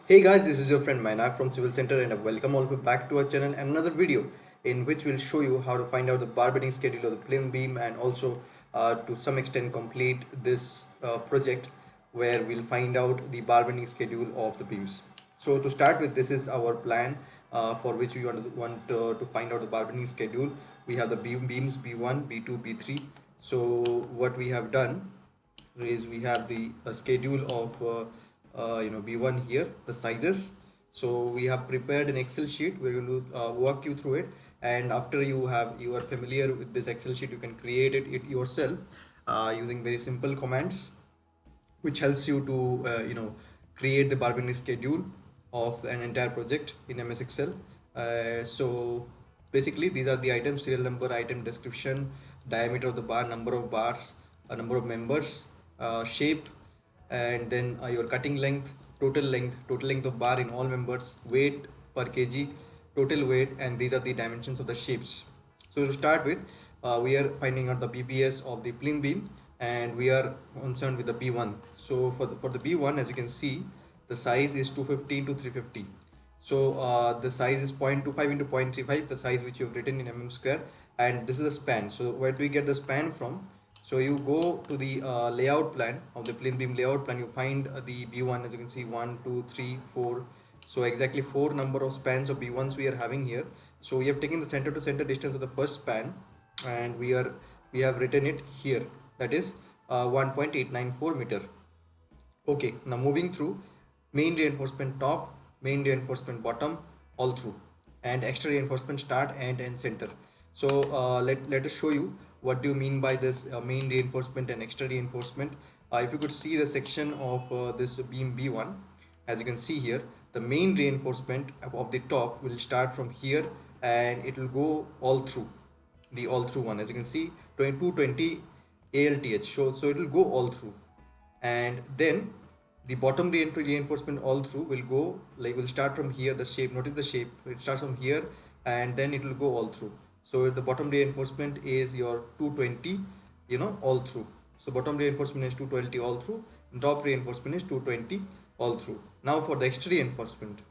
Hey guys, this is your friend Mainak from Civil Center and welcome all of you back to our channel and another video in which we'll show you how to find out the bar bending schedule of the plinth beam and also to some extent complete this project where we'll find out the bar bending schedule of the beams. So to start with, this is our plan for which we want to find out the bar bending schedule. We have the beams B1, B2, B3. So what we have done is we have the schedule of B1 here, the sizes. So we have prepared an Excel sheet. We're going to walk you through it, and after you are familiar with this Excel sheet, you can create it yourself using very simple commands, which helps you to create the bar bending schedule of an entire project in MS Excel. So basically these are the items: serial number, item description, diameter of the bar, number of bars, number of members, shape, and then your cutting length, total length of bar in all members, weight per kg, total weight, and these are the dimensions of the shapes. So to start with, we are finding out the BBS of the plinth beam, and we are concerned with the B1. So for the B1, as you can see, the size is 215 to 350. So the size is 0.25 into 0.35, the size which you have written in mm square, and this is the span. So where do we get the span from? So you go to the layout plan of the plinth beam layout plan, you find the B1, as you can see, 1, 2, 3, 4. So exactly 4 number of spans of B1s we are having here. So we have taken the center to center distance of the first span, and we have written it here, that is 1.894 meter. Okay, now moving through, main reinforcement top, main reinforcement bottom, all through, and extra reinforcement start and center. So let us show you what do you mean by this main reinforcement and extra reinforcement. If you could see the section of this beam B1, as you can see here, the main reinforcement of the top will start from here and it will go all through, the all through one, as you can see, 2220 ALTH. So it will go all through, and then the bottom reinforcement all through will go, like, will start from here. The shape, notice the shape, it starts from here and then it will go all through. So the bottom reinforcement is your 220, all through. So bottom reinforcement is 220 all through, and top reinforcement is 220 all through. Now for the extra reinforcement,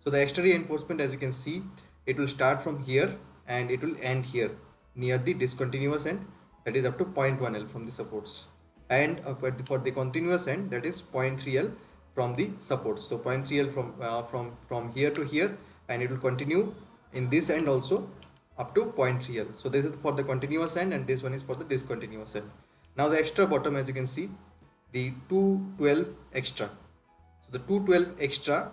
so the extra reinforcement, as you can see, it will start from here and it will end here near the discontinuous end, that is up to 0.1 L from the supports, and for the continuous end, that is 0.3 L from the supports. So 0.3 L from here to here, and it will continue in this end also up to 0.3 L. So this is for the continuous end and this one is for the discontinuous end. Now the extra bottom, as you can see, the 212 extra. So the 212 extra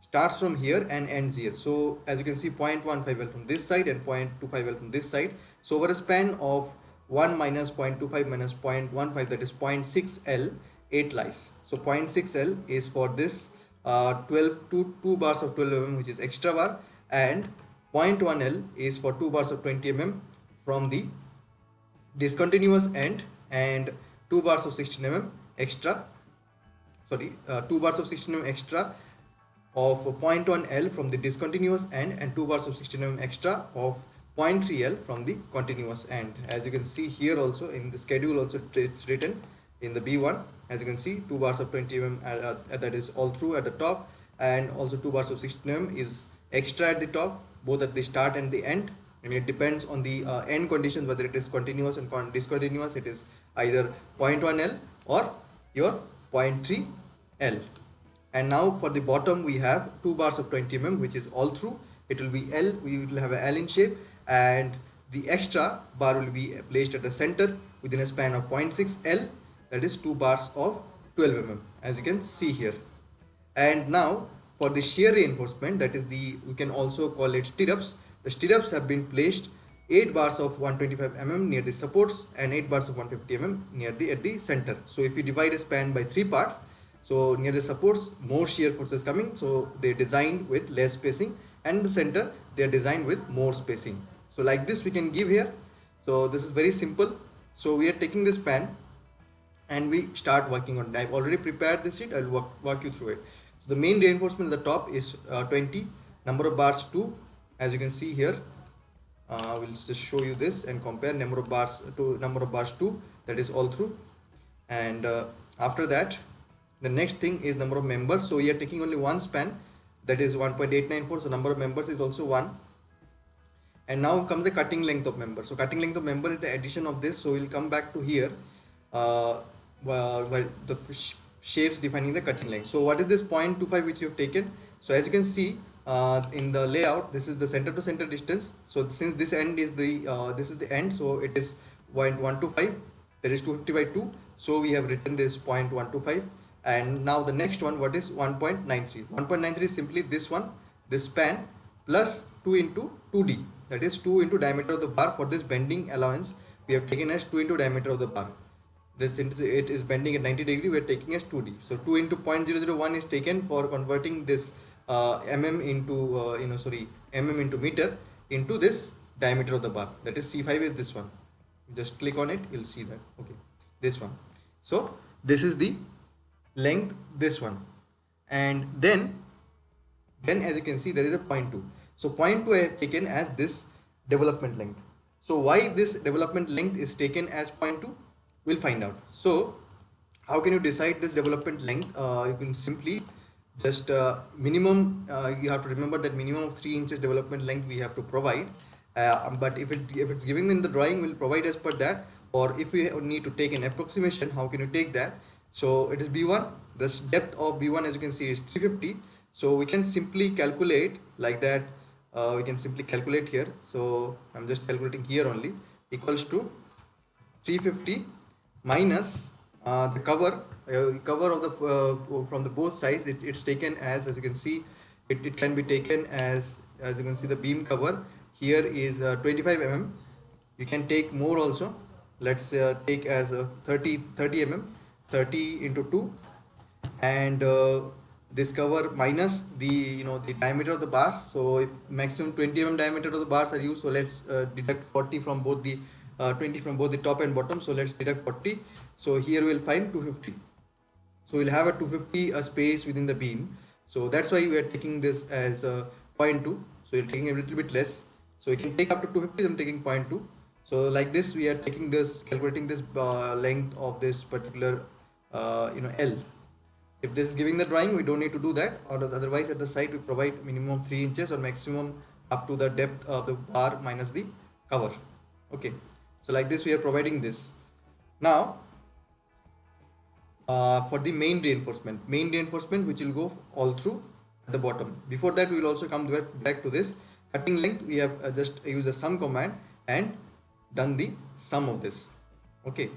starts from here and ends here. So as you can see, 0.15 L from this side and 0.25 L from this side. So over a span of 1 minus 0.25 minus 0.15, that is 0.6 L, 8 lies. So 0.6 L is for this 2 bars of 12 mm, which is extra bar, and 0.1 L is for 2 bars of 20 mm from the discontinuous end, and 2 bars of 16 mm extra, 2 bars of 16 mm extra of 0.1 L from the discontinuous end, and 2 bars of 16 mm extra of 0.3 L from the continuous end. As you can see here also in the schedule also, it's written in the B1, as you can see, 2 bars of 20 mm that is all through at the top, and also 2 bars of 16 mm is extra at the top, both at the start and the end, and it depends on the end conditions, whether it is continuous and discontinuous. It is either 0.1 L or your 0.3 L. And now for the bottom, we have 2 bars of 20 mm, which is all through. It will be L, we will have a L in shape, and the extra bar will be placed at the center within a span of 0.6 L, that is 2 bars of 12 mm, as you can see here. And now for the shear reinforcement, that is we can also call it stirrups. The stirrups have been placed 8 bars of 125 mm near the supports and 8 bars of 150 mm near at the center. So if you divide a span by 3 parts, so near the supports more shear force is coming, so they designed with less spacing, and the center they are designed with more spacing. So like this we can give here. So this is very simple. So we are taking this span and we start working on it. I've already prepared this sheet, I'll walk you through it. So the main reinforcement at the top is 20, number of bars 2, as you can see here. We'll just show you this and compare number of bars 2, that is all through. And after that, The next thing is number of members. So we are taking only one span, that is 1.894. So number of members is also 1. And now comes the cutting length of member. So cutting length of member is the addition of this. So we'll come back to here, the shapes defining the cutting length. So what is this 0.25 which you've taken? So as you can see in the layout, this is the center to center distance. So since this end is the this is the end, so it is 0.125, that is 250 by 2. So we have written this 0.125. And now the next one, what is 1.93? 1.93 is simply this one, this span, plus 2 into 2d, that is 2 into diameter of the bar. For this bending allowance we have taken as 2 into diameter of the bar. It is bending at 90 degree, we are taking as 2d. So 2 into 0.001 is taken for converting this mm into mm into meter into this diameter of the bar, that is C5 is this one. Just click on it, you'll see that. Okay, this one. So this is the length, this one. And then as you can see, there is a 0.2. So 0.2 I have taken as this development length. So why this development length is taken as 0.2, we'll find out. So how can you decide this development length? You can simply just minimum, you have to remember that minimum of 3 inches development length we have to provide. But if it's given in the drawing, we'll provide as per that. Or if we need to take an approximation, how can you take that? So it is B1, this depth of B1 as you can see is 350. So we can simply calculate like that. We can simply calculate here. So I'm just calculating here only, equals to 350 minus the cover of the from the both sides. It's taken as you can see, it can be taken as you can see the beam cover here is 25 mm. You can take more also. Let's take as 30 mm, 30 into 2, and this cover minus the the diameter of the bars. So if maximum 20 mm diameter of the bars are used, so let's deduct 40 from both the 20 from both the top and bottom. So let's deduct 40. So here we'll find 250. So we'll have a 250 space within the beam. So that's why we are taking this as 0.2. So you're taking a little bit less. So you can take up to 250. I'm taking 0.2. So like this, we are taking this, calculating this length of this particular L. If this is giving the drawing, we don't need to do that. Or otherwise, at the site we provide minimum 3 inches or maximum up to the depth of the bar minus the cover. Okay. So like this, we are providing this. Now, for the main reinforcement which will go all through at the bottom. Before that, we will also come back to this cutting length. We have just used the sum command and done the sum of this. Okay,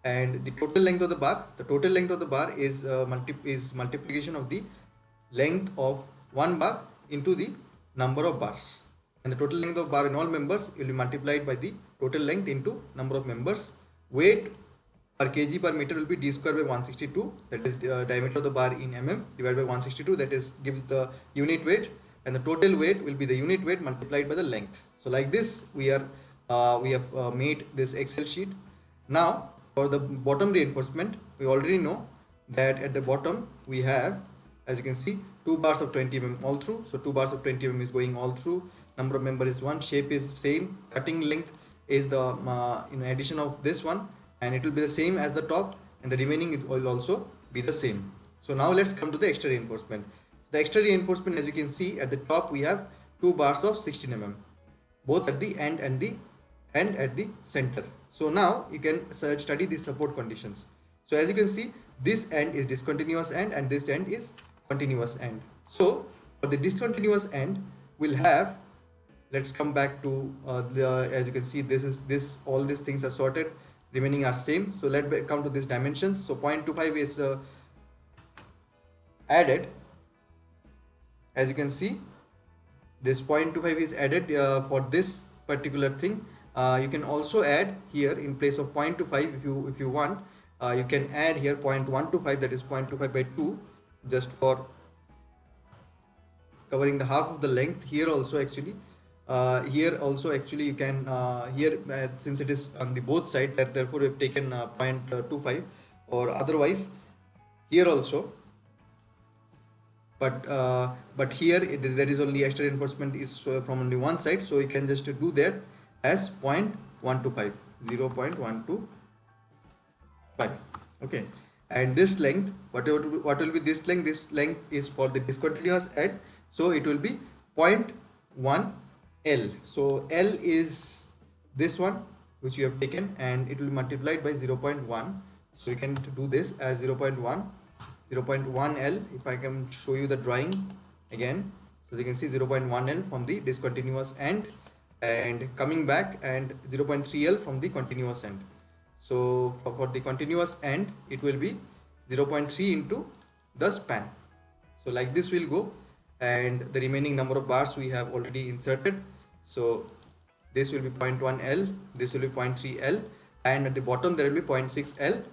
and the total length of the bar, is multiplication of the length of one bar into the number of bars, and the total length of bar in all members will be multiplied by the total length into number of members. Weight per kg per meter will be d square by 162, that is diameter of the bar in mm, divided by 162, that is gives the unit weight, and the total weight will be the unit weight multiplied by the length. So like this, we have made this Excel sheet. Now for the bottom reinforcement, we already know that at the bottom we have, as you can see, 2 bars of 20 mm all through. So 2 bars of 20 mm is going all through. Number of member is 1. Shape is same. Cutting length is the addition of this one, and it will be the same as the top, and the remaining it will also be the same. So now let's come to the extra reinforcement. The extra reinforcement, as you can see, at the top we have 2 bars of 16 mm, both at the end and at the center. So now you can study the support conditions. So as you can see, this end is discontinuous end and this end is continuous end. So for the discontinuous end, we'll have, let's come back to as you can see, all these things are sorted, remaining are same. So let's come to these dimensions. So 0.25 is added. As you can see, this 0.25 is added for this particular thing. You can also add here in place of 0.25 if you want. You can add here 0.125, that is 0.25 by 2, just for covering the half of the length. Here also actually you can since it is on the both sides, that therefore we have taken 0.25, or otherwise here also. But here there is only extra reinforcement is from only one side, so you can just do that as 0.125, 0.125. Okay, and this length, what will be this length? This length is for the discontinuous end, so it will be 0.1 L. So L is this one which you have taken, and it will be multiplied by 0.1. So you can do this as 0.1 L. If I can show you the drawing again, so you can see 0.1 L from the discontinuous end, and coming back, and 0.3 L from the continuous end. So for the continuous end, it will be 0.3 into the span. So like this will go, and the remaining number of bars we have already inserted. So this will be 0.1 L, this will be 0.3 L, and at the bottom there will be 0.6 L.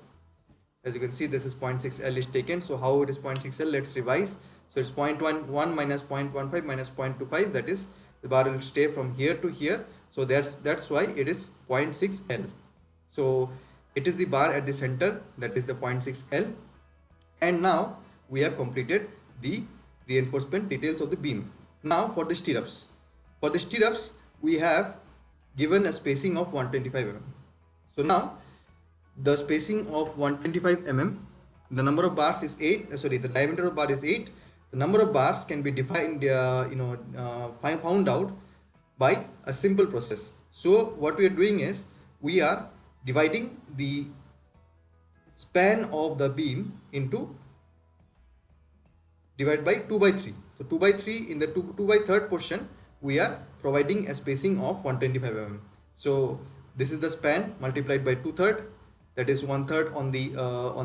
As you can see, this is 0.6 L is taken. So how it is 0.6 L? Let's revise. So it's 0.11 minus 0.15 minus 0.25, that is, the bar will stay from here to here. So that's why it is 0.6 L. So it is the bar at the center, that is the 0.6 L. And now we have completed the reinforcement details of the beam. Now for the stirrups. For the stirrups, we have given a spacing of 125 mm. So now the spacing of 125 mm, the number of bars is 8. The diameter of bar is 8. The number of bars can be defined, found out by a simple process. So what we are doing is, we are dividing the span of the beam into, divide by 2 by 3. So 2 by 3, in the 2 by 3rd portion, we are providing a spacing of 125 mm. So this is the span multiplied by 2/3, that is 1/3 on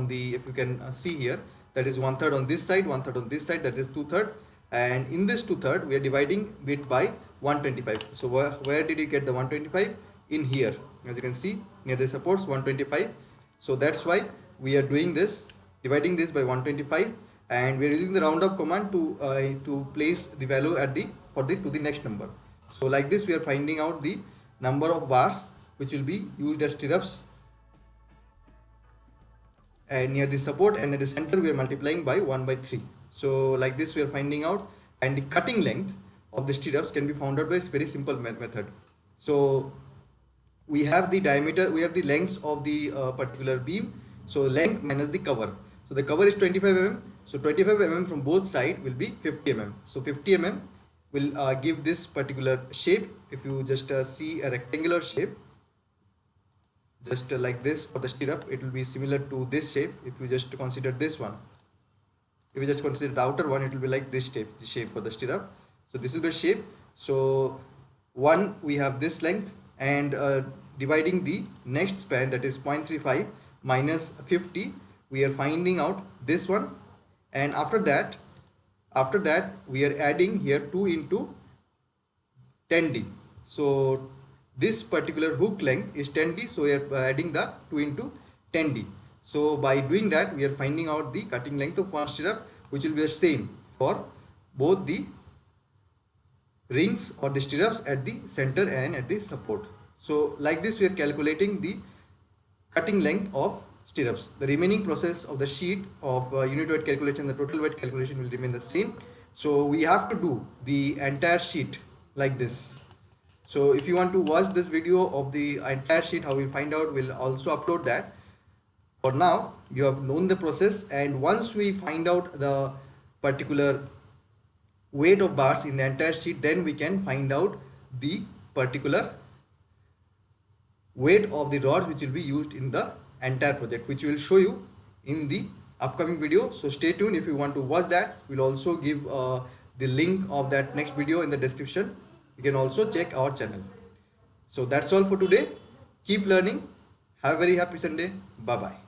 the if you can see here, that is 1/3 on this side, 1/3 on this side, that is 2/3, and in this 2/3 we are dividing it by 125. So where did you get the 125? In here, as you can see near the supports, 125. So that's why we are doing this, dividing this by 125, and we are using the round up command to place the value at the to the next number. So like this we are finding out the number of bars which will be used as stirrups, and near the support and at the center we are multiplying by 1/3. So like this we are finding out, and the cutting length of the stirrups can be found out by a very simple method. So we have the diameter, we have the lengths of the particular beam. So length minus the cover. So the cover is 25 mm. So 25 mm from both sides will be 50 mm. So 50 mm will give this particular shape. If you just see a rectangular shape, just like this for the stirrup, it will be similar to this shape. If you just consider this one, if you just consider the outer one, it will be like this shape, the shape for the stirrup. So this is the shape. So one, we have this length, and dividing the next span, that is 0.35 minus 50, we are finding out this one, and after that we are adding here 2 into 10D. So this particular hook length is 10D, so we are adding the 2 into 10D. So by doing that, we are finding out the cutting length of one stirrup, which will be the same for both the rings or the stirrups at the center and at the support. So like this we are calculating the cutting length of stirrups. The remaining process of the sheet of unit weight calculation, the total weight calculation will remain the same. So we have to do the entire sheet like this. So if you want to watch this video of the entire sheet, how we find out, we'll also upload that. For now, you have known the process, and once we find out the particular weight of bars in the entire sheet, then we can find out the particular weight of the rods which will be used in the entire project, which we will show you in the upcoming video. So stay tuned. If you want to watch that, we'll also give the link of that next video in the description. You can also check our channel. So that's all for today. Keep learning. Have a very happy Sunday. Bye bye.